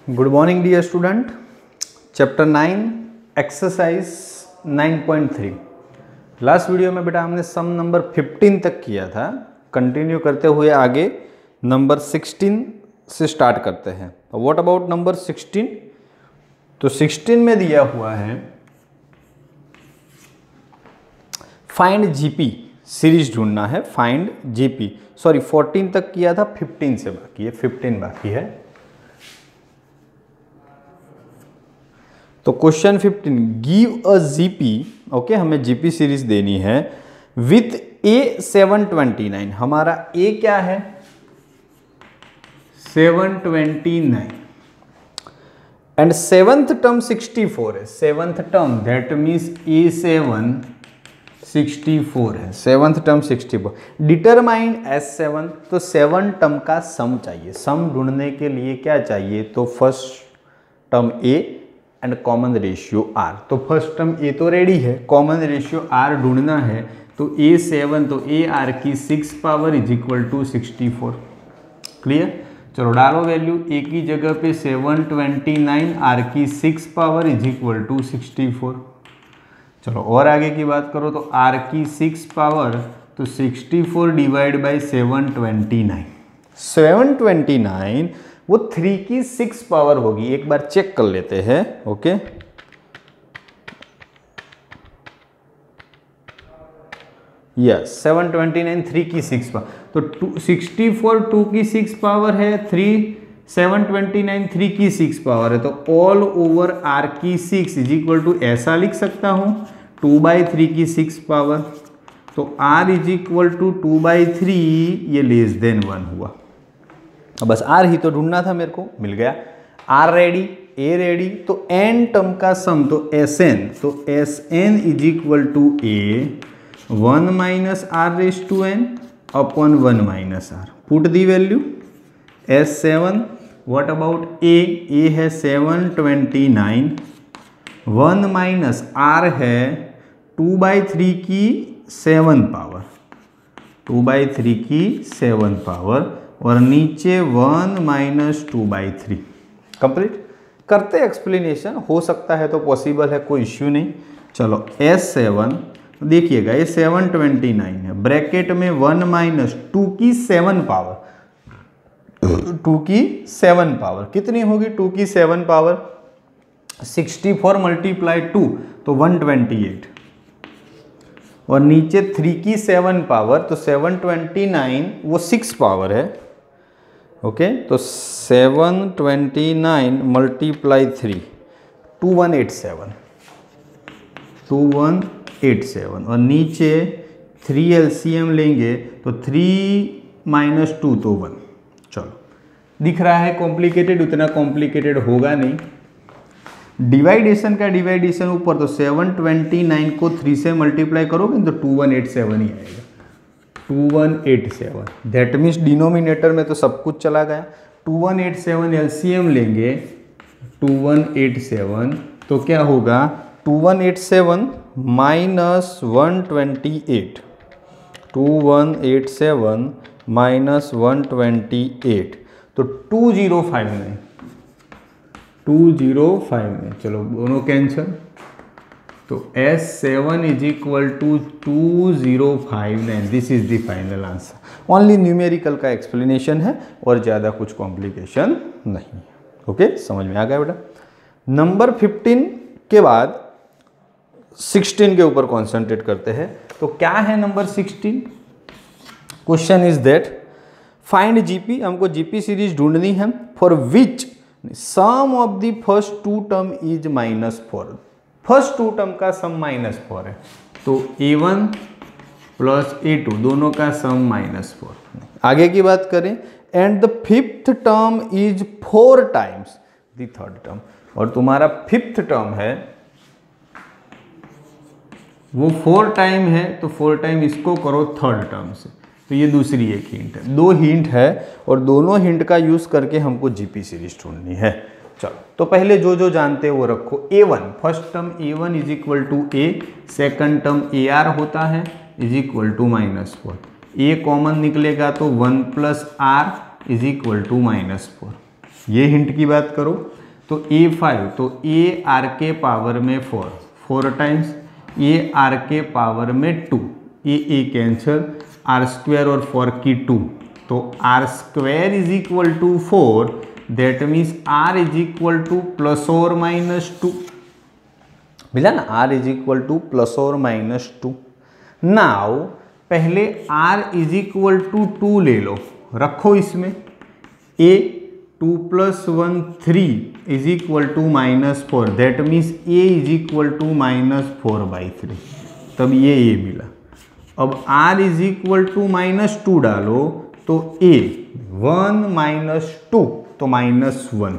Good morning dear student. Chapter 9 exercise 9.3। Last video में बेटा हमने सम नंबर 15 तक किया था। कंटिन्यू करते हुए आगे नंबर 16 से स्टार्ट करते हैं। What about number 16? तो 16 में दिया हुआ है फाइंड जीपी सीरीज ढूंढना है। फाइंड जीपी, सॉरी 14 तक किया था, 15 से बाकी है, 15 बाकी है। तो question 15, give a GP, okay, हमें जीपी सीरीज देनी है विथ ए 729। हमारा ए क्या है? 729 एंड सेवंथ टर्म 64 है। Seventh term that means A7 64 है। Seventh term 64। डिटरमाइन S7, तो 7 टर्म का सम चाहिए। सम ढूंढने के लिए क्या चाहिए? तो first term A and common ratio R। तो फर्स्ट टर्म A तो रेडी है, कॉमन रेशियो R ढूंढना है। तो A7 तो AR की 6 power is equal to 64। Clear? चलो डालो वैल्यू। A की जगह पे 729, R की 6 पावर इज इक्वल टू 64। चलो और आगे की बात करो तो R की 6 पावर, तो 64 डिवाइड बाई 729। 729 वो 3 की 6 पावर होगी। एक बार चेक कर लेते हैं, ओके। यस, 729 3 की 6 पावर, तो 64 2 की 6 पावर है, 729 3 की 6 पावर है। तो ऑल ओवर R की 6 इज इक्वल टू ऐसा लिख सकता हूं 2/3 की 6 पावर। तो R इज इक्वल टू 2/3, ये लेस देन 1 हुआ। अब बस R ही तो ढूंढना था, मेरे को मिल गया। R रेडी, A रेडी, तो n टर्म का सम तो Sn, तो Sn is equal to A 1 minus R raise to n upon 1 minus R। Put the value S7। What about A? A है 729, 1 माइनस R है 2/3 की 7 power, 2/3 की 7 power, और नीचे 1 माइनस 2/3। कंप्लीट करते एक्सप्लेनेशन, हो सकता है तो पॉसिबल है, कोई इश्यू नहीं। चलो S7 देखिएगा, ये 729 है, ब्रैकेट में 1 माइनस 2 की 7 पावर, 2 की 7 पावर कितनी होगी? 2 की 7 पावर 64 मल्टीप्लाई 2 तो 128, और नीचे 3 की 7 पावर, तो 729 वो 6 पावर है, ओके। तो 729 मल्टीप्लाई 3 2187, 2187, और नीचे 3 LCM लेंगे तो 3 माइनस 2 तो 1। चलो दिख रहा है कॉम्प्लिकेटेड, उतना कॉम्प्लिकेटेड होगा नहीं। डिवाइडेशन का डिवाइडेशन ऊपर, तो 729 को 3 से मल्टीप्लाई करोगे तो 2187 ही आएगा, 2187। दैट मीन्स डिनोमिनेटर में तो सब कुछ चला गया। 2187 LCM लेंगे, 2187, तो क्या होगा? 2187 माइनस 128, 2187 माइनस 128, तो 2059, 2059। चलो दोनों कैंसिल, तो S7 is equal to 2059। This is the final answer. Only numerical का एक्सप्लेनेशन है और ज़्यादा कुछ कॉम्प्लिकेशन नहीं। ओके, समझ में आ गया बेटा। नंबर 15 के बाद 16 के ऊपर कॉन्सेंट्रेट करते हैं। तो क्या है number 16? Question is that find GP, हमको जीपी सीरीज ढूंढनी है for which sum of the first 2 term is -4। First 2 term का सम -4 है, तो A1 प्लस A2 दोनों का सम -4। आगे की बात करें, and the fifth term is 4 times the third term, और तुम्हारा फिफ्थ टर्म है वो 4 टाइम है, तो 4 टाइम इसको करो थर्ड टर्म से। तो ये दूसरी एक हिंट है, 2 हिंट है, और दोनों हिंट का यूज करके हमको जीपी सीरीज ढूंढनी है। चलो तो पहले जो जो जानते हो वो रखो। A1, first term A1 is equal to A, second term AR होता है is equal to -4। A common निकलेगा तो 1 plus R is equal to -4। ये हिंट की बात करो तो A5 तो A आर के पावर में 4 टाइम्स, A आर के पावर में 2, ए कैंसर, आर स्क्वायर और 4 की 2, तो R square is equal to 4, that means R is equal to plus और माइनस 2, मिला ना, R is equal to plus और माइनस 2। नाउ पहले आर इज इक्वल टू 2 ले लो, रखो इसमें, A 2 + 1 3 is equal to -4, that means A is equal to -4/3, तब ये मिला। अब r इज इक्वल टू -2 डालो तो a 1 - 2 तो -1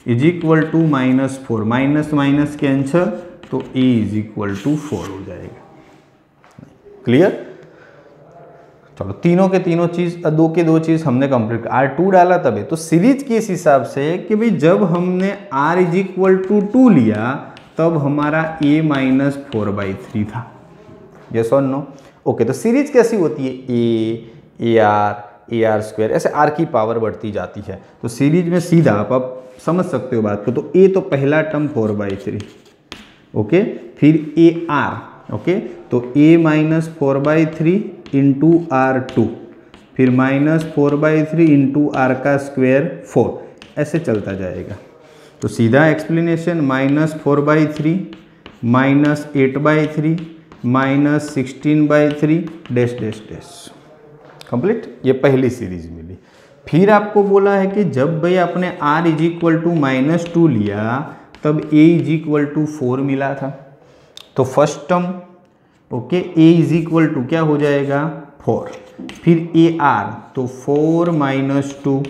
is equal to -4, minus minus cancel, तो a इज इक्वल टू 4 हो जाएगा। क्लियर? चलो तीनों के तीनों चीज, दो के दो चीज हमने कंप्लीट, R2 डाला तब है, तो सीरीज के इस हिसाब से कि भाई जब हमने r इज इक्वल टू 2 लिया तब हमारा a -4/3 था, यस और नो? ओके, तो सीरीज कैसी होती है, a आर स्क्वायर, ऐसे r की पावर बढ़ती जाती है, तो सीरीज में सीधा आप समझ सकते हो बात को, तो a तो पहला टर्म 4/3, ओके, फिर a r, ओके, तो a -4/3 इंटू R2, फिर -4/3 इंटू r का स्क्वायर 4, ऐसे चलता जाएगा। तो सीधा explanation -4/3 -8/3 -16/3 dash dash dash, complete. ये पहली सीरीज मिली। फिर आपको बोला है कि जब भाई आपने r इज इक्वल टू -2 लिया तब a इज इक्वल टू 4 मिला था, तो first term, okay, a is equal to क्या हो जाएगा 4, फिर a r तो 4 - 2,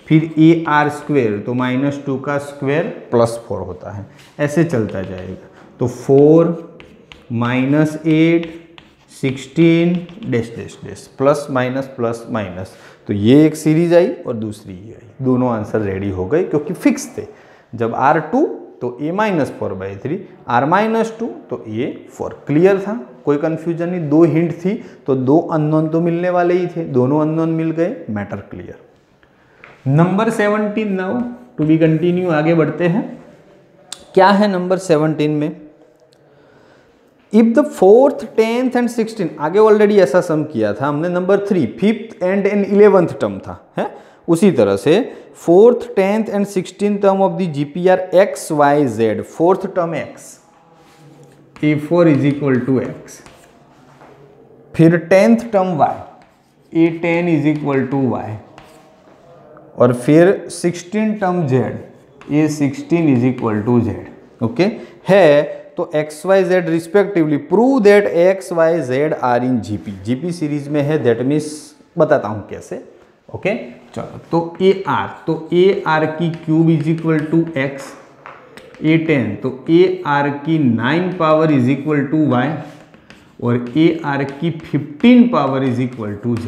फिर a r स्क्वेयर तो -2 का स्क्वेयर +4 होता है, ऐसे चलता जाएगा। तो 4 -8 16 dash dash dash, plus minus, तो ये एक सीरीज आई और दूसरी ये आई, दोनों आंसर रेडी हो गए क्योंकि फिक्स थे। जब R2 तो a -4/3, r -2 तो a 4, क्लियर था, कोई कंफ्यूजन नहीं। दो हिंट थी तो दो अननोन तो मिलने वाले ही थे, दोनों अननोन मिल गए, matter clear. Number 17 now to be continue, आगे बढ़ते हैं। क्या है नंबर 17 में, if the 4th 10th and 16, आगे ऑलरेडी ऐसा सम किया था हमने, number 3 5th and 11th term था, है उसी तरह से 4th 10th and 16th term of the GP are x y z, 4th term x, a4 is equal to x, फिर 10th term y, a10 is equal to y, और फिर 16th term z, a16 is equal to z, okay है। तो x y z respectively, prove that x y z are in GP series में है, that means बताता हूं कैसे, okay. चलो तो ए आर की cube is equal to X, a10 तो ए आर की 9 power is equal to y, और ए आर की 15 power is equal to z,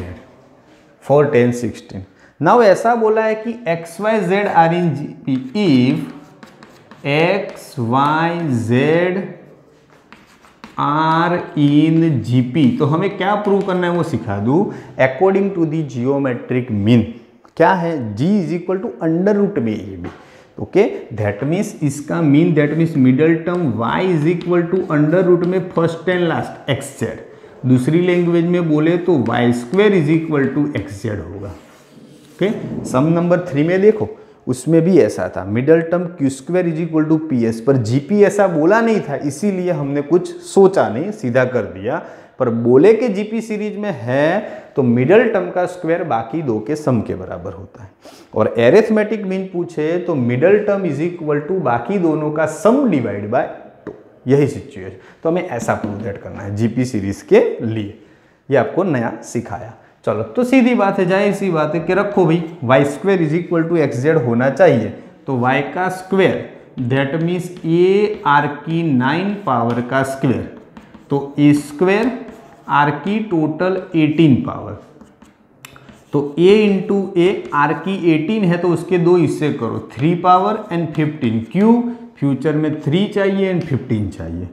4 10 16। Now ऐसा बोला है कि X Y Z are in GP if X Y Z are in GP, तो हमें क्या प्रूव करना है वो सिखा दूं। According to the geometric mean क्या है, g is equal to under root में A B, okay, that means इसका mean, that means middle term y is equal to under root में first and last X Z, दूसरी language में बोले तो Y square is equal to X Z होगा, okay. Sum number 3 में देखो उसमें भी ऐसा था, middle term Q square is equal to P S, पर जीपी ऐसा बोला नहीं था, इसीलिए हमने कुछ सोचा नहीं, सीधा कर दिया। पर बोले कि जीपी सीरीज में है तो मिडल टर्म का स्क्वायर बाकी दो के सम के बराबर होता है, और एरिथमेटिक मीन पूछे तो middle term is equal to बाकी दोनों का सम डिवाइड बाय 2, यही सिचुएशन। तो हमें ऐसा प्रूव दैट करना है जीपी सीरीज के लिए, ये आपको नया सिखाया। चलो तो सीधी बात है, जाहिर सी बात है कि रखो भाई Y square is equal to X Z होना चाहिए, तो वाई का square that means A R की 9 पावर का स्क्वेयर, तो ए स्क्वेयर आर की टोटल 18 पावर, तो a इंटू ए, आर की 18 है तो उसके दो हिस्से करो, 3 पावर एंड 15 क्यूब, फ्यूचर में 3 चाहिए एंड 15 चाहिए।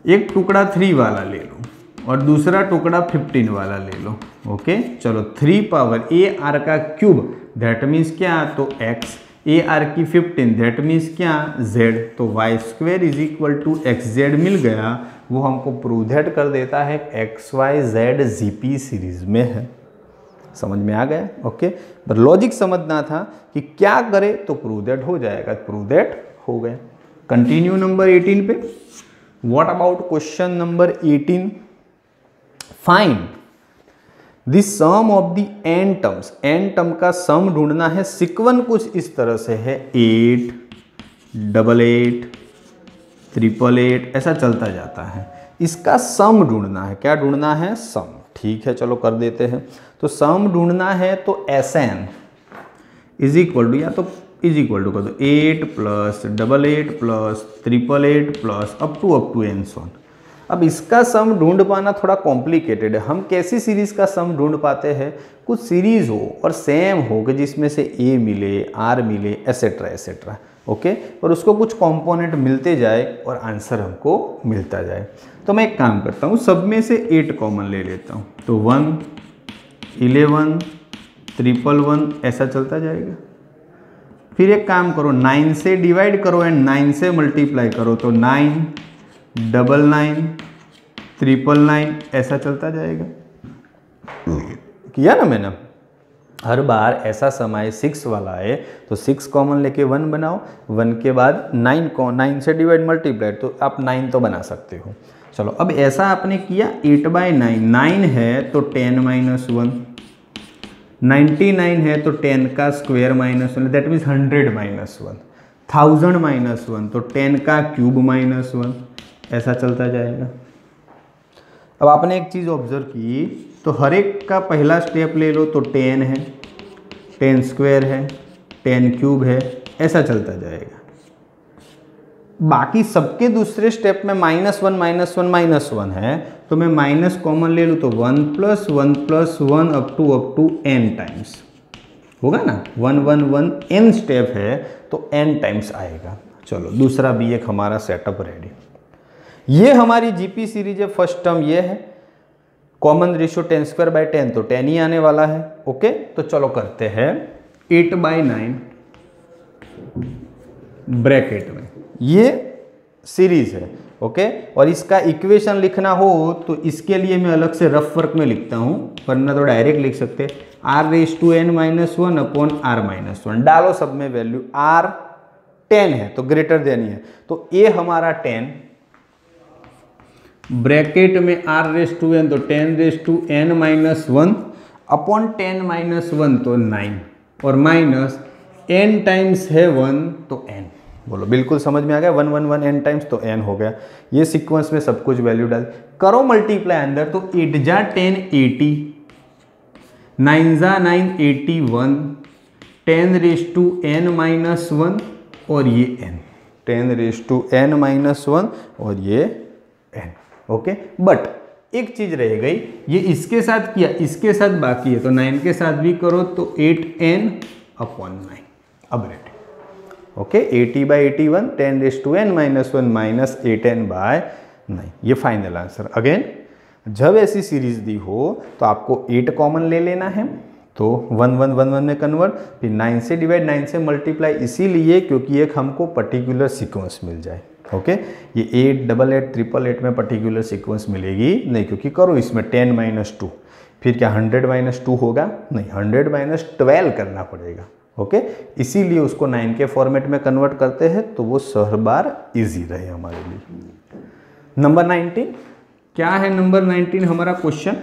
एक टुकड़ा 3 वाला ले लो और दूसरा टुकड़ा 15 वाला ले लो, ओके। चलो 3 पावर ए आर का क्यूब दैट मीन्स क्या, तो x, ए आर की 15 दैट मीन्स क्या, z, तो Y square is equal to X Z मिल गया, वो हमको प्रूव दैट कर देता है X Y Z GP series में है। समझ में आ गया? ओके, पर लॉजिक समझना था कि क्या करे तो प्रूव दैट हो जाएगा, प्रूव दैट हो गया। कंटिन्यू नंबर 18 पे। What about question number 18, find the sum of the N terms, N term का सम ढूंढना है। सीक्वेंस कुछ इस तरह से है 8, 88, 888 ऐसा चलता जाता है। इसका सम ढूंढना है। क्या ढूंढना है? सम। ठीक है, चलो कर देते हैं। तो सम ढूंढना है तो S N is equal to, या तो इज इक्वल टू कर दो 8 plus 88 plus 888 plus up to N सोन। अब इसका सम ढूंढ पाना थोड़ा कॉम्प्लिकेटेड है। हम कैसी सीरीज का सम ढूंढ पाते हैं? कुछ सीरीज हो और सेम हो कि जिसमें से ए मिले, आर मिले, एसेट्रा एसेट्रा। ओके, और उसको कुछ कंपोनेंट मिलते जाए और आंसर हमको मिलता जाए। तो मैं एक काम करता हूँ, सब में से 8 कॉमन ले लेता हूँ। तो 1, 11, 111 ऐसा चलता जाएगा। फिर एक काम करो, 9 से डिवाइड करो एंड 9 से मल्टीप्लाई करो, तो 9, 99, 999 ऐसा चलता जाएगा। किया ना मैंने? हर बार ऐसा समय 6 वाला है तो 6 कॉमन लेके 1 बनाओ, 1 के बाद 9 से डिवाइड मल्टीप्लाई, तो आप 9 तो बना सकते हो। चलो, अब ऐसा आपने किया 8/9, 9 है तो 10 - 1, 99 है तो 10 का स्क्वायर -1, दैट मीन्स 100 - 1, 1000 - 1 तो 10 का क्यूब -1 ऐसा चलता जाएगा। अब आपने एक चीज़ ऑब्जर्व की, तो हर एक का पहला स्टेप ले लो तो 10 है, 10 स्क्वायर है, 10 क्यूब है, ऐसा चलता जाएगा। बाकी सबके दूसरे स्टेप में -1 है, तो मैं माइनस कॉमन ले लूँ तो 1 + 1 + 1 अप टू n टाइम्स होगा ना। 1 1 1 n स्टेप है तो n टाइम्स आएगा। चलो, दूसरा भी एक हमारा सेटअप रेडी। ये हमारी जीपी सीरीज है। फर्स्ट टर्म ये है, कॉमन रेशियो 10² 10 तो 10 ही आने वाला है। ओके, तो चलो करते हैं 8/9 ब्रैकेट में, ये सीरीज है। ओके, और इसका इक्वेशन लिखना हो तो इसके लिए मैं अलग से रफ वर्क में लिखता हूँ, वरना तो डायरेक्ट लिख सकते हैं r⁻n - 1 r-1 डालो सब में वैल्यू। r 10 है तो ग्रेटर देन ही है, तो a हमारा 10 ब्रैकेट में r⁻n तो 10⁻n-1 अपॉन 10 - 1 तो 9 और माइनस n टाइम्स है 1 तो n। बोलो, बिल्कुल समझ में आ गया? 1 1 1 n टाइम्स तो n हो गया। ये सीक्वेंस में सब कुछ वैल्यू डाल करो, मल्टीप्लाई अंदर, तो 8 जा 10 80, 9 जा 9 81, 10⁻n-1 और ये n, 10⁻n-1 और ये n। ओके, बट एक चीज रह गई, ये इसके साथ किया, इसके साथ बाकी है, तो 9 के साथ भी करो तो 8n/9 अब रेडी। ओके, 80/81 10⁻n-1 - 8n/9 ये फाइनल आंसर। अगेन, जब ऐसी सीरीज दी हो तो आपको 8 कॉमन ले लेना है, तो 1 1 1 1 में कन्वर्ट, फिर 9 से डिवाइड 9 से मल्टीप्लाई, इसीलिए क्योंकि एक हमको पर्टिकुलर सीक्वेंस मिल जाए। ओके, ये 8 88 888 में पर्टिकुलर सीक्वेंस मिलेगी नहीं, क्योंकि करो इसमें 10 - 2, फिर क्या 100 - 2 होगा? नहीं, 100 - 12 करना पड़ेगा। ओके, इसीलिए उसको 9 के फॉर्मेट में कन्वर्ट करते हैं, तो वो हर बार इजी रहे हमारे लिए। नंबर 19 क्या है? नंबर 19 हमारा क्वेश्चन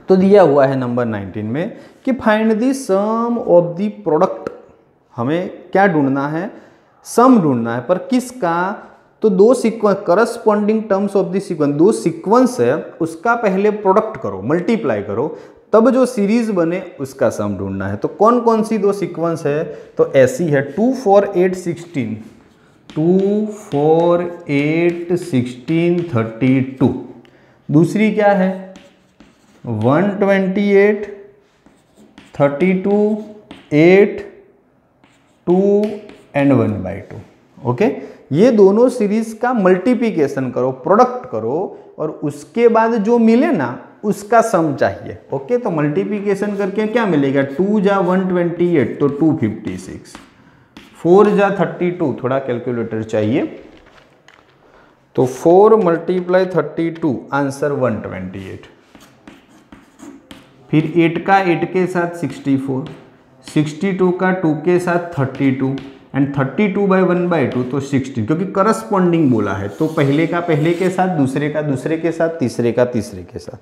तो दिया हुआ है नंबर 19 में कि find the sum of the product. हमें क्या ढूंढना है? सम ढूंढना है, पर किसका? तो दो sequence, corresponding terms of the sequence, दो सीक्वेंस है, उसका पहले प्रोडक्ट करो, मल्टीप्लाई करो, तब जो सीरीज बने उसका सम ढूंढना है। तो कौन कौन सी दो सीक्वेंस है? तो ऐसी है 2 4 8 16, 2 4 8 16 32। दूसरी क्या है? 128 32 8 2 एंड 1/2। ओके, ये दोनों सीरीज का मल्टीप्लिकेशन करो, प्रोडक्ट करो, और उसके बाद जो मिले ना उसका सम चाहिए। ओके, तो मल्टीप्लिकेशन करके क्या मिलेगा, 2 जा 128 तो 256, 4 जा 32, थोड़ा कैलकुलेटर चाहिए, तो 4 × 32 आंसर 128। फिर 8 का 8 के साथ 64, 62 का 2 के साथ 32 एंड 32/1/2 तो 16, क्योंकि करस्पॉन्डिंग बोला है तो पहले का पहले के साथ, दूसरे का दूसरे के साथ, तीसरे का तीसरे के साथ।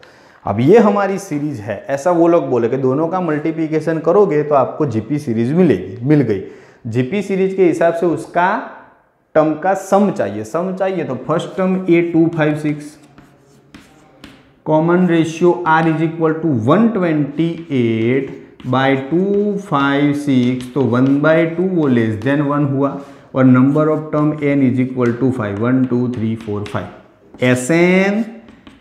अब ये हमारी सीरीज है, ऐसा वो लोग बोले कि दोनों का मल्टीप्लिकेशन करोगे तो आपको जीपी सीरीज मिलेगी, मिल गई। जीपी सीरीज के हिसाब से उसका टर्म का सम चाहिए, सम चाहिए तो first term A256, common ratio R = 128/256 तो 1/2 वो लेस देन 1 हुआ, और number of term n = 5, 1 2 3 4 5, Sn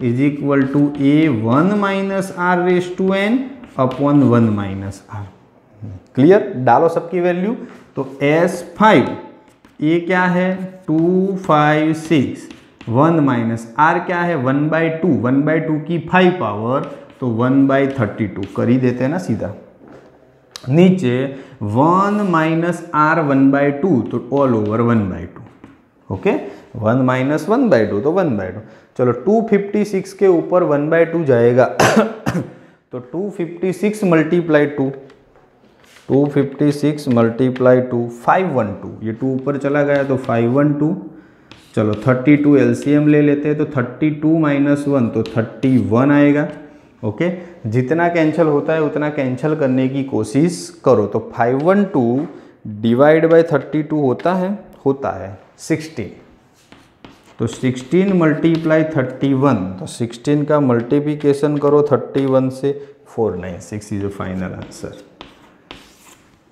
= A1 - R⁻n upon 1 - R। Clear, डालो सबकी वैल्यू, तो S5 ये क्या है 256, 1 - R क्या है 1/2, 1/2 की 5 पावर तो 1/32 कर ही देते हैं ना सीधा। नीचे 1 - R 1/2 तो ऑल ओवर 1/2। ओके, 1 - 1/2 तो 1/2। चलो 256 के ऊपर 1/2 जाएगा तो 256 × 2, 256 × 2 512, ये 2 ऊपर चला गया तो 512। चलो 32 एलसीएम ले लेते हैं तो 32 - 1 तो 31 आएगा। ओके, जितना कैंसिल होता है उतना कैंसिल करने की कोशिश करो। तो 512 / 32 होता है 16, तो 16 × 31 तो 16 का मल्टीप्लिकेशन करो 31 से, 496 इज द फाइनल आंसर।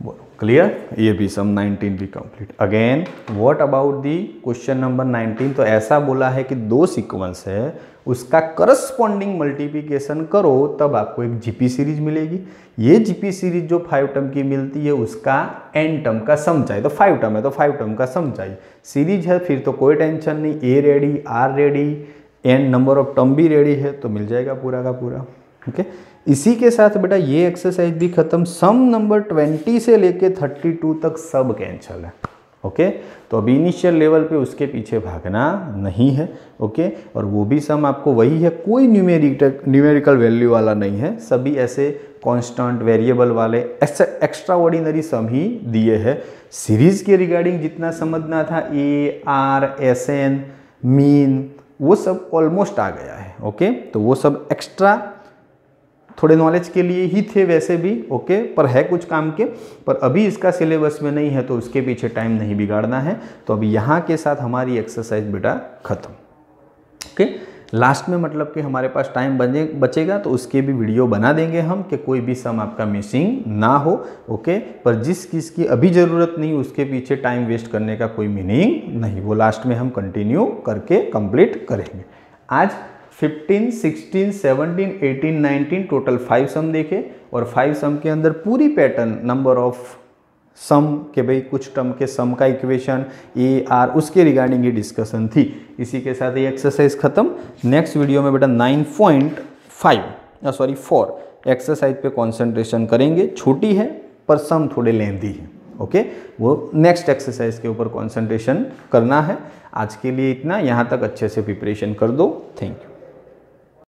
बोलो क्लियर, ये भी सम 19 भी complete. Again what about the question number 19, तो ऐसा बोला है कि दो सीक्वेंस है, उसका करस्पॉन्डिंग मल्टीप्लिकेशन करो तब आपको एक जीपी सीरीज मिलेगी। ये जीपी सीरीज जो 5 टर्म की मिलती है उसका n टर्म का सम चाहिए, तो 5 टर्म है तो 5 टर्म का सम चाहिए। सीरीज है फिर तो कोई टेंशन नहीं, A ready, R ready, n number of term भी रेडी है तो मिल जाएगा पूरा का पूरा। ओके, इसी के साथ बेटा ये एक्सरसाइज भी खत्म। सम नंबर 20 से लेके 32 तक सब कैंसिल है। ओके, तो अभी इनिशियल लेवल पे उसके पीछे भागना नहीं है। ओके, और वो भी सम आपको वही है, कोई न्यूमेरिकल वैल्यू वाला नहीं है, सभी ऐसे कांस्टेंट वेरिएबल वाले एक्स्ट्रा ऑर्डिनरी सम ही दिए हैं। सीरीज के रिगार्डिंग जितना समझना था A, R, Sn, मीन, वो सब ऑलमोस्ट आ गया है। ओके, तो वो सब एक्स्ट्रा थोड़े नॉलेज के लिए ही थे वैसे भी। ओके, पर है कुछ काम के, पर अभी इसका सिलेबस में नहीं है तो उसके पीछे टाइम नहीं बिगाड़ना है। तो अभी यहाँ के साथ हमारी एक्सरसाइज बेटा खत्म। ओके, लास्ट में मतलब कि हमारे पास टाइम बचेगा तो उसके भी वीडियो बना देंगे हम कि कोई भी सम आपका मिसिंग ना हो। ओके, पर जिस की अभी ज़रूरत नहीं उसके पीछे टाइम वेस्ट करने का कोई मीनिंग नहीं, वो लास्ट में हम कंटिन्यू करके कंप्लीट करेंगे। आज 15, 16, 17, 18, 19 टोटल 5 सम देखे, और 5 सम के अंदर पूरी पैटर्न नंबर ऑफ सम के भाई कुछ टर्म के सम का इक्वेशन A, R उसके रिगार्डिंग ये डिस्कशन थी। इसी के साथ ये एक्सरसाइज खत्म। नेक्स्ट वीडियो में बेटा 4 एक्सरसाइज पे कंसंट्रेशन करेंगे। छोटी है पर सम थोड़े लेंथी है। ओके, वो नेक्स्ट एक्सरसाइज के ऊपर कंसंट्रेशन करना है। आज के लिए इतना, यहाँ तक अच्छे से प्रिपरेशन कर दो। Thank you.